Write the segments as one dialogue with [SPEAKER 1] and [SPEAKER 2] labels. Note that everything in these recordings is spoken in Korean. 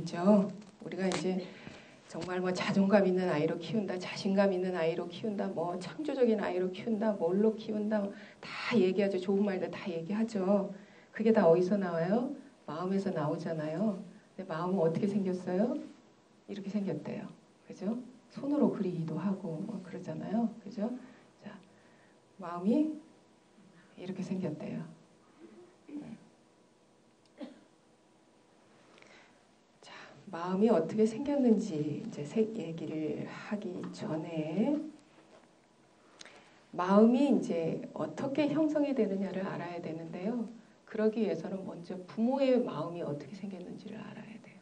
[SPEAKER 1] 아니죠. 우리가 이제 정말 뭐 자존감 있는 아이로 키운다, 자신감 있는 아이로 키운다, 뭐 창조적인 아이로 키운다, 뭘로 키운다, 다 얘기하죠. 좋은 말들 다 얘기하죠. 그게 다 어디서 나와요? 마음에서 나오잖아요. 근데 마음은 어떻게 생겼어요? 이렇게 생겼대요. 그죠? 손으로 그리기도 하고 뭐 그러잖아요. 그죠? 자, 마음이 이렇게 생겼대요. 자, 마음이 어떻게 생겼는지 이제 얘기를 하기 전에 마음이 이제 어떻게 형성이 되느냐를 알아야 되는데요. 그러기 위해서는 먼저 부모의 마음이 어떻게 생겼는지를 알아야 돼요.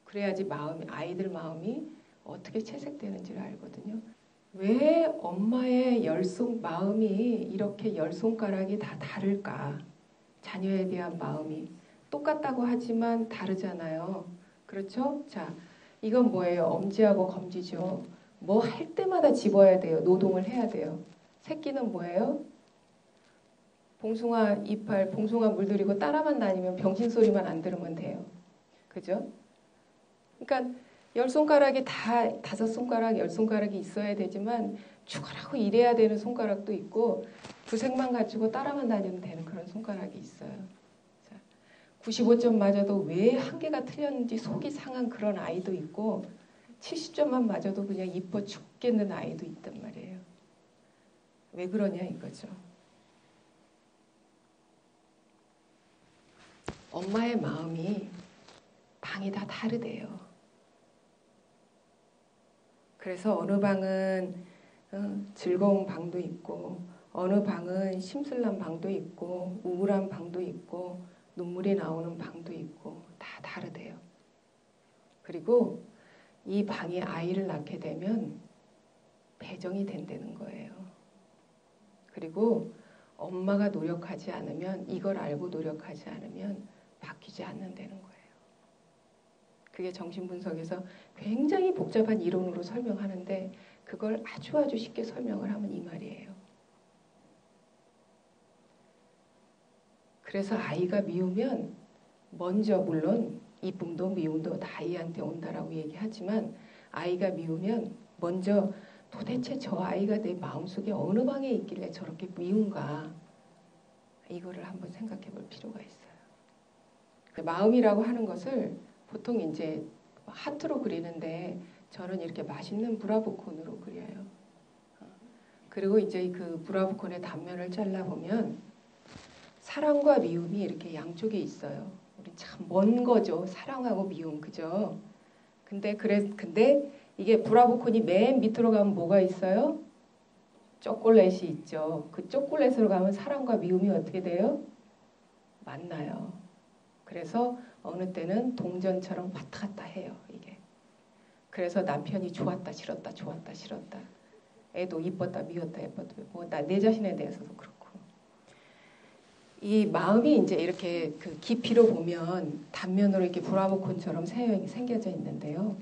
[SPEAKER 1] 그래야지 아이들 마음이 어떻게 채색되는지를 알거든요. 왜 엄마의 마음이 이렇게 열 손가락이 다 다를까? 자녀에 대한 마음이 똑같다고 하지만 다르잖아요. 그렇죠? 자, 이건 뭐예요? 엄지하고 검지죠. 뭐 할 때마다 집어야 돼요. 노동을 해야 돼요. 새끼는 뭐예요? 봉숭아 이빨, 봉숭아 물들이고 따라만 다니면 병신 소리만 안 들으면 돼요. 그죠? 그러니까 열 손가락이 다 5손가락, 10손가락이 있어야 되지만 죽으라고 일해야 되는 손가락도 있고 두색만 가지고 따라만 다니면 되는 그런 손가락이 있어요. 95점 맞아도 왜 한 개가 틀렸는지 속이 상한 그런 아이도 있고 70점만 맞아도 그냥 이뻐 죽겠는 아이도 있단 말이에요. 왜 그러냐 이거죠. 엄마의 마음이 방이 다 다르대요. 그래서 어느 방은 즐거운 방도 있고 어느 방은 심술난 방도 있고 우울한 방도 있고 눈물이 나오는 방도 있고 다 다르대요. 그리고 이 방에 아이를 낳게 되면 배정이 된다는 거예요. 그리고 엄마가 노력하지 않으면 이걸 알고 노력하지 않으면 바뀌지 않는다는 거예요. 그게 정신분석에서 굉장히 복잡한 이론으로 설명하는데 그걸 아주 쉽게 설명을 하면 이 말이에요. 그래서 아이가 미우면 먼저 물론 이쁨도 미움도 다 아이한테 온다라고 얘기하지만 아이가 미우면 먼저 도대체 저 아이가 내 마음속에 어느 방에 있길래 저렇게 미운가 이거를 한번 생각해 볼 필요가 있어요. 마음이라고 하는 것을 보통 이제 하트로 그리는데 저는 이렇게 맛있는 브라보콘으로 그려요. 그리고 이제 그 브라보콘의 단면을 잘라보면 사랑과 미움이 이렇게 양쪽에 있어요. 우리 참 먼 거죠. 사랑하고 미움, 그죠? 근데 이게 브라보콘이 맨 밑으로 가면 뭐가 있어요? 초콜릿이 있죠. 그 초콜릿으로 가면 사랑과 미움이 어떻게 돼요? 만나요. 그래서 어느 때는 동전처럼 왔다 갔다 해요. 이게. 그래서 남편이 좋았다 싫었다 좋았다 싫었다. 애도 이뻤다 미웠다 예뻤다. 뭐 내 자신에 대해서도 그렇고. 이 마음이 이제 이렇게 그 깊이로 보면 단면으로 이렇게 브라보콘처럼 생겨져 있는데요.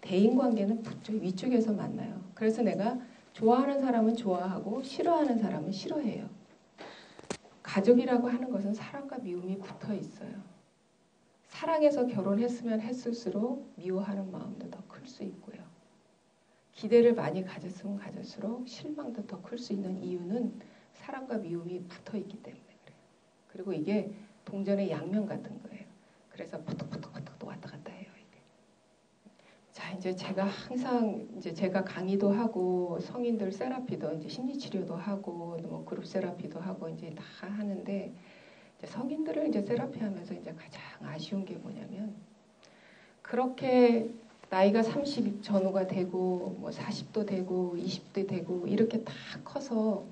[SPEAKER 1] 대인관계는 위쪽에서 만나요. 그래서 내가 좋아하는 사람은 좋아하고 싫어하는 사람은 싫어해요. 가족이라고 하는 것은 사랑과 미움이 붙어 있어요. 사랑해서 결혼했으면 했을수록 미워하는 마음도 더 클 수 있고요. 기대를 많이 가졌으면 가질수록 실망도 더 클 수 있는 이유는 사랑과 미움이 붙어 있기 때문에 그래요. 그리고 이게 동전의 양면 같은 거예요. 그래서 포톡포톡포톡 왔다 갔다 해요. 이게. 자, 이제 제가 항상 이제 제가 강의도 하고 성인들 세라피도 이제 심리치료도 하고 뭐 그룹 세라피도 하고 이제 다 하는데 이제 성인들을 이제 세라피하면서 이제 가장 아쉬운 게 뭐냐면 그렇게 나이가 30 전후가 되고 뭐 40도 되고 20대 되고 이렇게 다 커서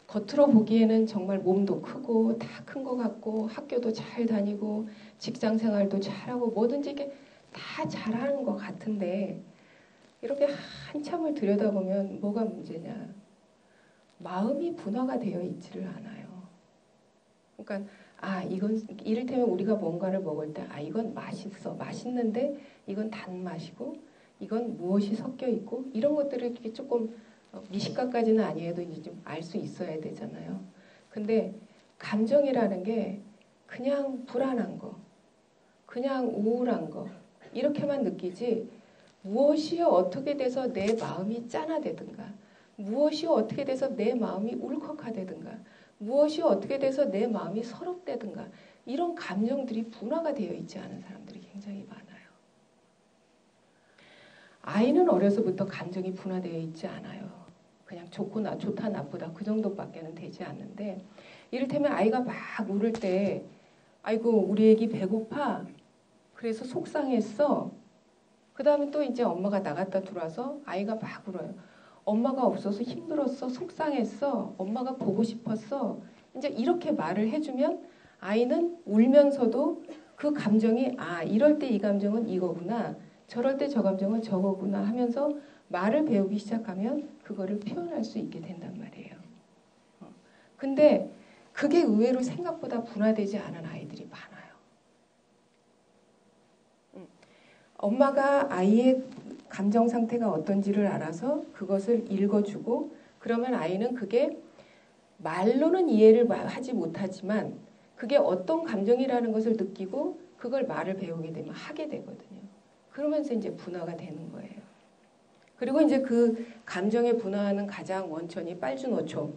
[SPEAKER 1] 겉으로 보기에는 정말 몸도 크고 다 큰 것 같고 학교도 잘 다니고 직장 생활도 잘하고 뭐든지 이게 다 잘하는 것 같은데 이렇게 한참을 들여다보면 뭐가 문제냐. 마음이 분화가 되어 있지를 않아요. 그러니까 이건 이를테면 우리가 뭔가를 먹을 때 이건 맛있어. 맛있는데 이건 단맛이고 이건 무엇이 섞여 있고 이런 것들을 이렇게 조금 미식가까지는 아니어도 이제 좀 알 수 있어야 되잖아요. 근데 감정이라는 게 그냥 불안한 거, 그냥 우울한 거 이렇게만 느끼지 무엇이 어떻게 돼서 내 마음이 짠하되든가 무엇이 어떻게 돼서 내 마음이 울컥하되든가 무엇이 어떻게 돼서 내 마음이 서럽되든가 이런 감정들이 분화가 되어 있지 않은 사람들이 굉장히 많아요. 아이는 어려서부터 감정이 분화되어 있지 않아요. 그냥 좋다 나쁘다 그 정도밖에는 되지 않는데 이를테면 아이가 막 울을 때 아이고 우리 애기 배고파 그래서 속상했어. 그 다음에 또 이제 엄마가 나갔다 들어와서 아이가 막 울어요. 엄마가 없어서 힘들었어. 속상했어. 엄마가 보고 싶었어. 이제 이렇게 말을 해주면 아이는 울면서도 그 감정이 이럴 때 이 감정은 이거구나. 저럴 때 저 감정은 저거구나 하면서 말을 배우기 시작하면 그거를 표현할 수 있게 된단 말이에요. 근데 그게 의외로 생각보다 분화되지 않은 아이들이 많아요. 엄마가 아이의 감정 상태가 어떤지를 알아서 그것을 읽어주고 그러면 아이는 그게 말로는 이해를 하지 못하지만 그게 어떤 감정이라는 것을 느끼고 그걸 말을 배우게 되면 하게 되거든요. 그러면서 이제 분화가 되는 거예요. 그리고 이제 그 감정에 분화하는 가장 원천이 빨주노초,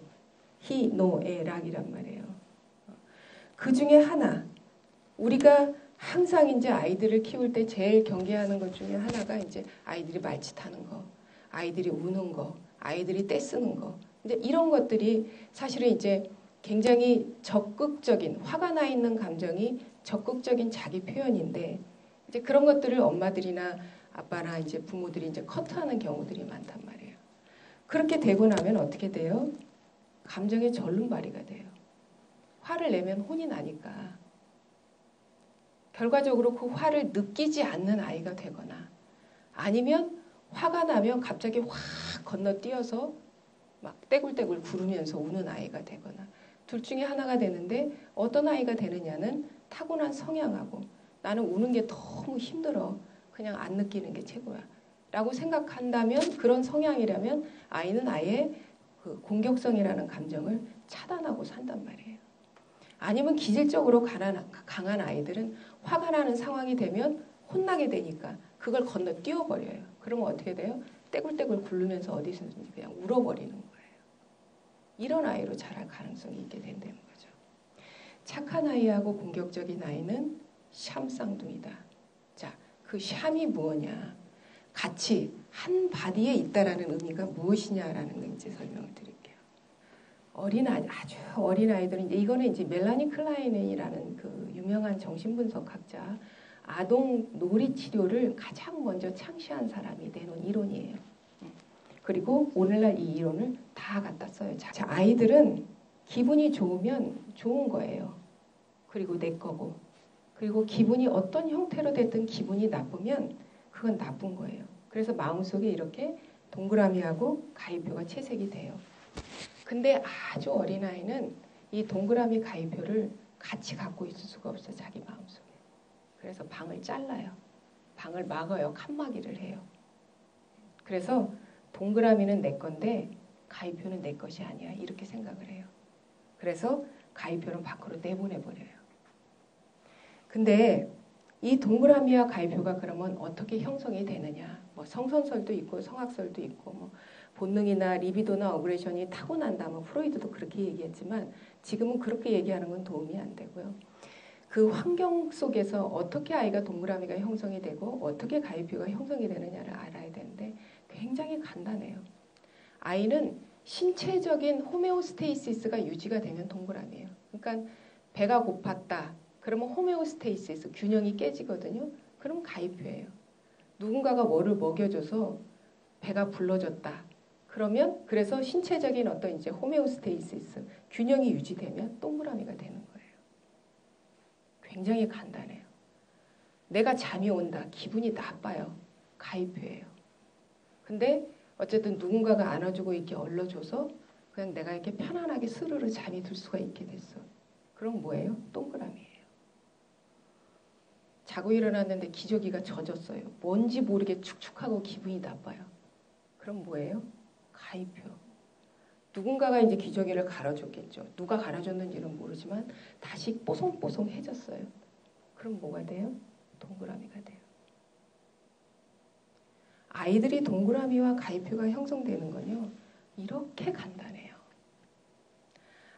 [SPEAKER 1] 히, 노, 에, 락이란 말이에요. 그 중에 하나, 우리가 항상 이제 아이들을 키울 때 제일 경계하는 것 중에 하나가 이제 아이들이 말짓하는 거, 아이들이 우는 거, 아이들이 떼쓰는 거. 이제 이런 것들이 사실은 이제 굉장히 적극적인, 화가 나 있는 감정이 적극적인 자기 표현인데 이제 그런 것들을 엄마들이나 아빠나 이제 부모들이 이제 커트하는 경우들이 많단 말이에요. 그렇게 되고 나면 어떻게 돼요? 감정의 절름발이가 돼요. 화를 내면 혼이 나니까. 결과적으로 그 화를 느끼지 않는 아이가 되거나 아니면 화가 나면 갑자기 확 건너뛰어서 막 떼굴떼굴 구르면서 우는 아이가 되거나 둘 중에 하나가 되는데 어떤 아이가 되느냐는 타고난 성향하고 나는 우는 게 너무 힘들어. 그냥 안 느끼는 게 최고야. 라고 생각한다면 그런 성향이라면 아이는 아예 그 공격성이라는 감정을 차단하고 산단 말이에요. 아니면 기질적으로 강한 아이들은 화가 나는 상황이 되면 혼나게 되니까 그걸 건너뛰어버려요. 그러면 어떻게 돼요? 떼굴떼굴 굴르면서 어디서든지 그냥 울어버리는 거예요. 이런 아이로 자랄 가능성이 있게 된다는 거죠. 착한 아이하고 공격적인 아이는 샴 쌍둥이다. 자, 그 샴이 뭐냐? 같이 한 바디에 있다라는 의미가 무엇이냐라는 걸 이제 설명을 드릴게요. 아주 어린 아이들은 이거는 이제 멜라니 클라이넨이라는 그 유명한 정신분석학자 아동 놀이 치료를 가장 먼저 창시한 사람이 내놓은 이론이에요. 그리고 오늘날 이 이론을 다 갖다 써요. 자, 아이들은 기분이 좋으면 좋은 거예요. 그리고 내 거고. 그리고 기분이 어떤 형태로 됐든 기분이 나쁘면 그건 나쁜 거예요. 그래서 마음속에 이렇게 동그라미하고 가위표가 채색이 돼요. 근데 아주 어린아이는 이 동그라미 가위표를 같이 갖고 있을 수가 없어요. 자기 마음속에. 그래서 방을 잘라요. 방을 막아요. 칸막이를 해요. 그래서 동그라미는 내 건데 가위표는 내 것이 아니야. 이렇게 생각을 해요. 그래서 가위표는 밖으로 내보내버려요. 근데 이 동그라미와 가위표가 그러면 어떻게 형성이 되느냐. 뭐 성선설도 있고 성악설도 있고 뭐 본능이나 리비도나 어그레션이 타고난다. 뭐 프로이드도 그렇게 얘기했지만 지금은 그렇게 얘기하는 건 도움이 안 되고요. 그 환경 속에서 어떻게 아이가 동그라미가 형성이 되고 어떻게 가위표가 형성이 되느냐를 알아야 되는데 굉장히 간단해요. 아이는 신체적인 호메오스테이시스가 유지가 되면 동그라미예요. 그러니까 배가 고팠다. 그러면 호메오스테이시스, 균형이 깨지거든요. 그럼 가위표예요. 누군가가 뭐를 먹여줘서 배가 불러졌다. 그러면 그래서 신체적인 어떤 이제 호메오스테이시스, 균형이 유지되면 동그라미가 되는 거예요. 굉장히 간단해요. 내가 잠이 온다. 기분이 나빠요. 가위표예요. 근데 어쨌든 누군가가 안아주고 이렇게 얼러줘서 그냥 내가 이렇게 편안하게 스르르 잠이 들 수가 있게 됐어. 그럼 뭐예요? 동그라미예요. 자고 일어났는데 기저귀가 젖었어요. 뭔지 모르게 축축하고 기분이 나빠요. 그럼 뭐예요? 가위표. 누군가가 이제 기저귀를 갈아줬겠죠. 누가 갈아줬는지는 모르지만 다시 뽀송뽀송해졌어요. 그럼 뭐가 돼요? 동그라미가 돼요. 아이들이 동그라미와 가이표가 형성되는 건요. 이렇게 간단해요.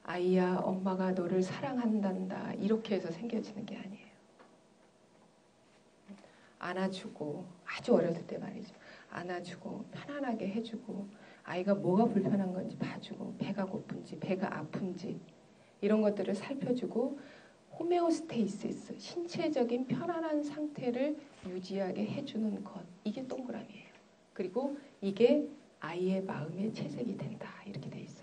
[SPEAKER 1] 아이야, 엄마가 너를 사랑한단다. 이렇게 해서 생겨지는 게 아니에요. 안아주고, 아주 어렸을 때 말이죠. 안아주고, 편안하게 해주고, 아이가 뭐가 불편한 건지 봐주고, 배가 고픈지, 배가 아픈지, 이런 것들을 살펴주고, 호메오스테이시스, 신체적인 편안한 상태를 유지하게 해주는 것. 이게 동그라미예요. 그리고 이게 아이의 마음에 채색이 된다. 이렇게 돼 있어요.